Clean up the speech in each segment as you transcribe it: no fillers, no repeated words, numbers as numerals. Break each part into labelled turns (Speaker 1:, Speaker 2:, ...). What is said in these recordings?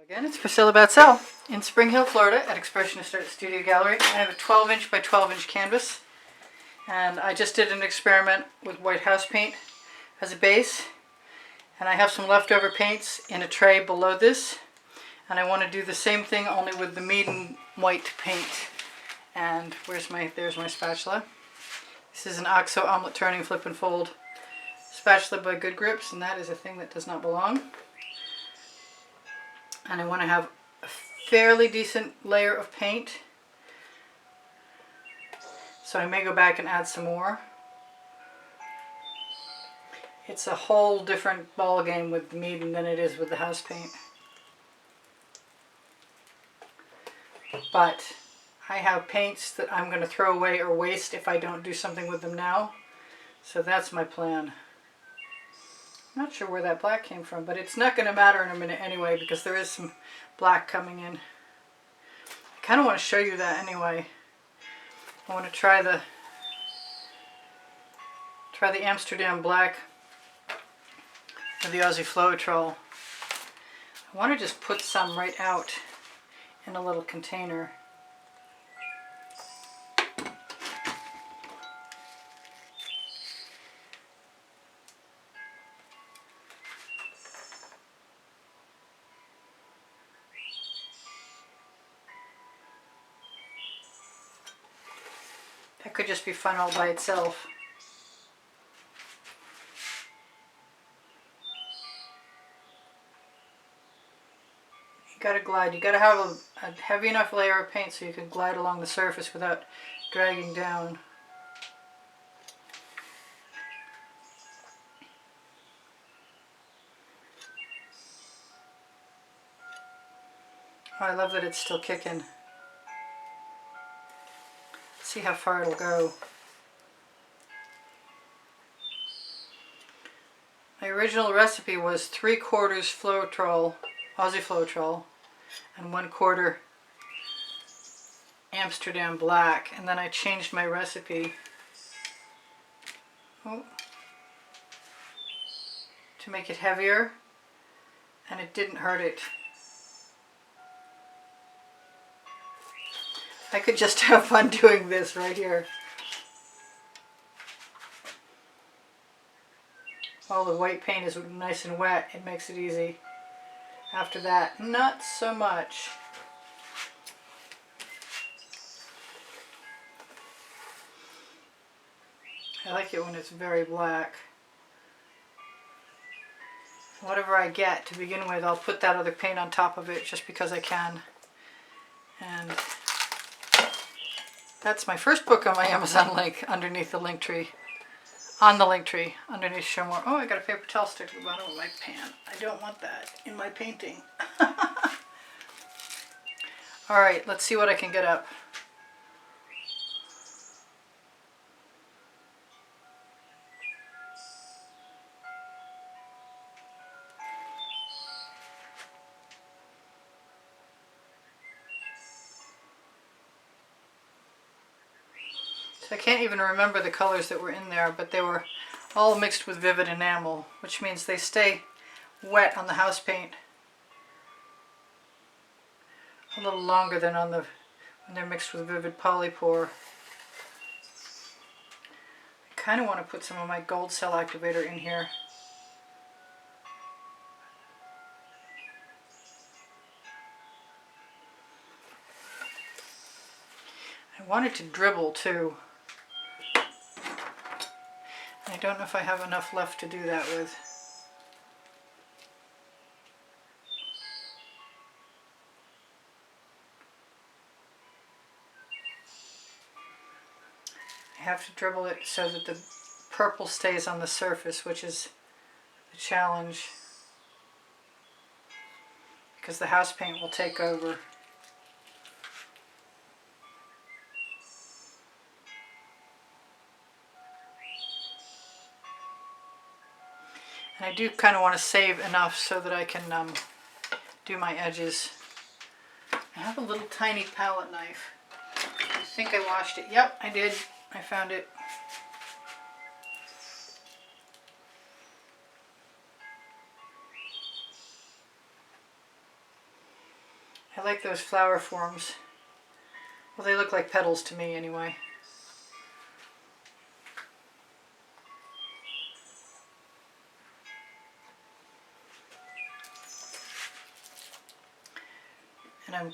Speaker 1: Again, it's Priscilla Batzell in Spring Hill, Florida at Expressionist Art Studio Gallery. I have a 12-inch by 12-inch canvas, and I just did an experiment with white house paint as a base, and I have some leftover paints in a tray below this, and I want to do the same thing only with the Meeden white paint. And there's my spatula. This is an OXO omelet turning flip and fold spatula by Good Grips, and that is a thing that does not belong. And I want to have a fairly decent layer of paint, so I may go back and add some more. It's a whole different ball game with the Meeden than it is with the house paint. But I have paints that I'm going to throw away or waste if I don't do something with them now. So that's my plan. I'm not sure where that black came from, but it's not going to matter in a minute anyway because there is some black coming in. I kind of want to show you that anyway. I want to try the Amsterdam black with the Aussie Floetrol. I want to just put some right out in a little container. That could just be fun all by itself. You gotta glide. You gotta have a heavy enough layer of paint so you can glide along the surface without dragging down. Oh, I love that it's still kicking. See how far it'll go. My original recipe was 3/4 Floetrol, Aussie Floetrol, and 1/4 Amsterdam black, and then I changed my recipe to make it heavier, and it didn't hurt it. I could just have fun doing this right here. While the white paint is nice and wet, it makes it easy. After that, not so much. I like it when it's very black. Whatever I get to begin with, I'll put that other paint on top of it just because I can. And that's my first book on my Amazon link underneath the link tree. On the link tree, underneath show more. Oh, I got a paper towel stick to the bottom of my pan. I don't want that in my painting. Alright, let's see what I can get up. So I can't even remember the colors that were in there, but they were all mixed with vivid enamel, which means they stay wet on the house paint a little longer than on when they're mixed with vivid polypour. I kind of want to put some of my gold cell activator in here. I want it to dribble too. I don't know if I have enough left to do that with. I have to dribble it so that the purple stays on the surface, which is the challenge, because the house paint will take over. And I do kind of want to save enough so that I can do my edges. I have a little tiny palette knife. I think I washed it. Yep, I did. I found it. I like those flower forms. Well, they look like petals to me anyway. And I'm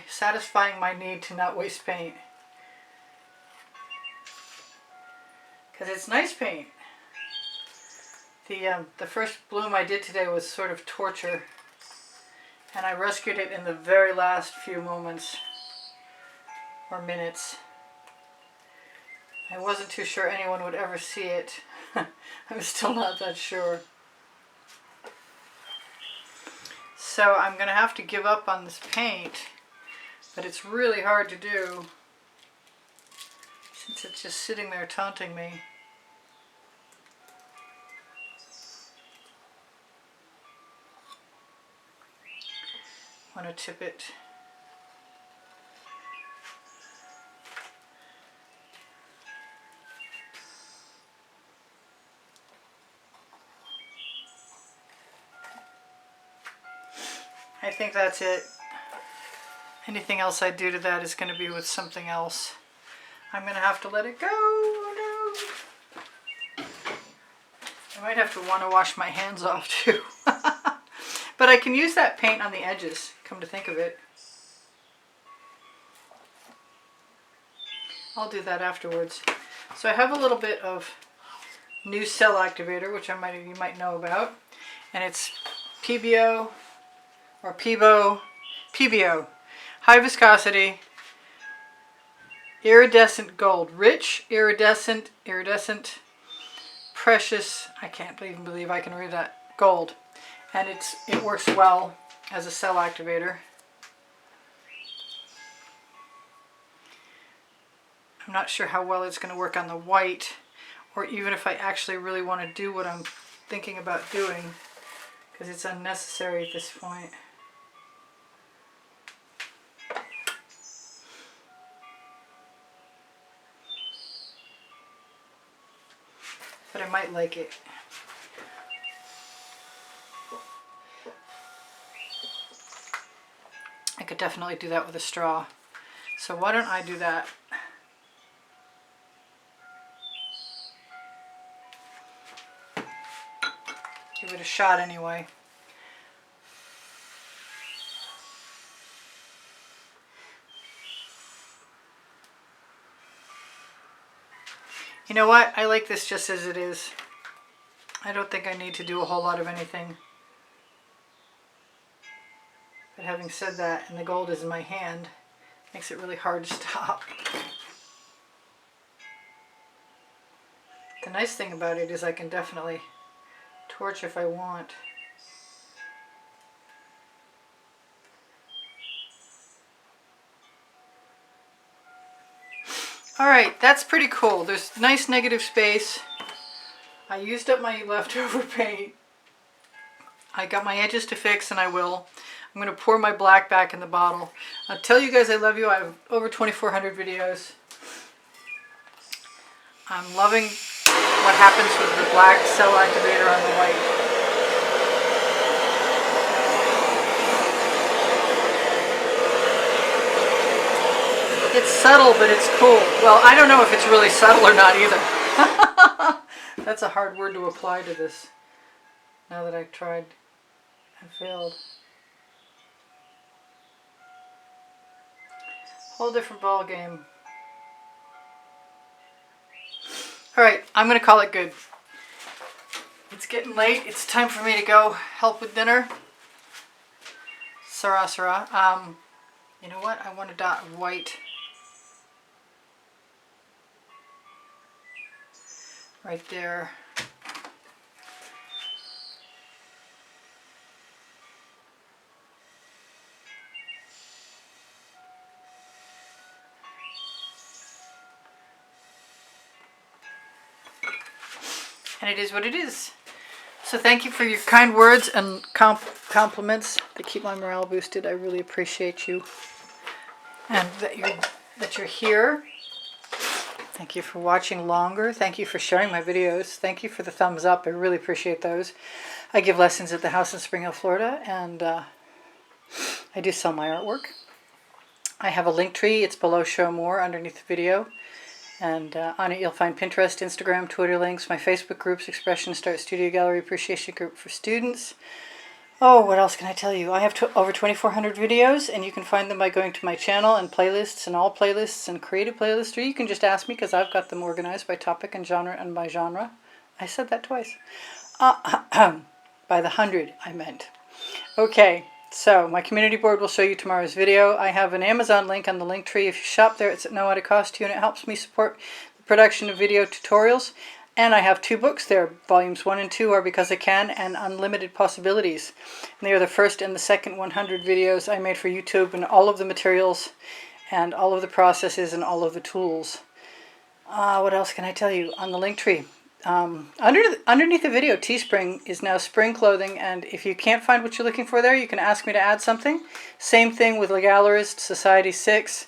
Speaker 1: satisfying my need to not waste paint. Because it's nice paint. The first bloom I did today was sort of torture. And I rescued it in the very last few moments. Or minutes. I wasn't too sure anyone would ever see it. I'm still not that sure. So I'm going to have to give up on this paint, but it's really hard to do since it's just sitting there taunting me. I want to tip it. I think that's it. Anything else I do to that is going to be with something else. I'm going to have to let it go. Oh, no. I might have to want to wash my hands off too. But I can use that paint on the edges, come to think of it. I'll do that afterwards. So I have a little bit of new cell activator, which you might know about. And it's PBO. Or PBO, high viscosity, iridescent gold, rich, iridescent, precious, I can't even believe I can read that, gold. And it works well as a cell activator. I'm not sure how well it's going to work on the white, or even if I actually really want to do what I'm thinking about doing, because it's unnecessary at this point. But I might like it. I could definitely do that with a straw. So why don't I do that? Give it a shot anyway. You know what? I like this just as it is. I don't think I need to do a whole lot of anything. But having said that, and the gold is in my hand, makes it really hard to stop. The nice thing about it is I can definitely torch if I want. Alright, that's pretty cool. There's nice negative space. I used up my leftover paint. I got my edges to fix, and I will. I'm going to pour my black back in the bottle. I'll tell you guys I love you. I have over 2,400 videos. I'm loving what happens with the black cell activator on the white. It's subtle, but it's cool. Well, I don't know if it's really subtle or not either. That's a hard word to apply to this. Now that I've tried and failed. Whole different ball game. Alright, I'm going to call it good. It's getting late. It's time for me to go help with dinner. Sarah, Sarah. You know what? I want a dot of white. Right there. And it is what it is. So thank you for your kind words and compliments that keep my morale boosted. I really appreciate you. And that you're here. Thank you for watching longer. Thank you for sharing my videos. Thank you for the thumbs up. I really appreciate those. I give lessons at the house in Spring Hill, Florida, and I do sell my artwork. I have a link tree. It's below Show More underneath the video. And on it you'll find Pinterest, Instagram, Twitter links, my Facebook groups, Expressionist Art Studio Gallery Appreciation Group for students. Oh, what else can I tell you? I have over 2,400 videos, and you can find them by going to my channel and playlists and all playlists and creative playlists, or you can just ask me because I've got them organized by topic and genre and by genre. I said that twice. By the 100, I meant. Okay, so my community board will show you tomorrow's video. I have an Amazon link on the link tree. If you shop there, it's at no added cost to you, and it helps me support the production of video tutorials. And I have 2 books there. Volumes 1 and 2 are Because I Can and Unlimited Possibilities. And they are the first and the second 100 videos I made for YouTube, and all of the materials and all of the processes and all of the tools. What else can I tell you? On the link tree. Underneath the video, Teespring is now spring clothing, and if you can't find what you're looking for there, you can ask me to add something. Same thing with Legallerist, Society 6.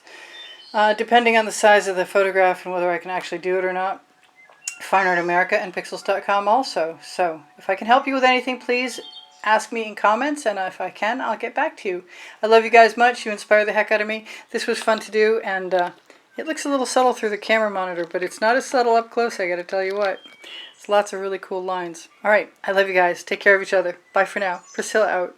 Speaker 1: Depending on the size of the photograph and whether I can actually do it or not. Fine Art America and Pixels.com also. So if I can help you with anything, please ask me in comments, and if I can, I'll get back to you. I love you guys much. You inspire the heck out of me. This was fun to do, and it looks a little subtle through the camera monitor, but it's not as subtle up close, I gotta tell you what. It's lots of really cool lines. Alright, I love you guys. Take care of each other. Bye for now. Priscilla out.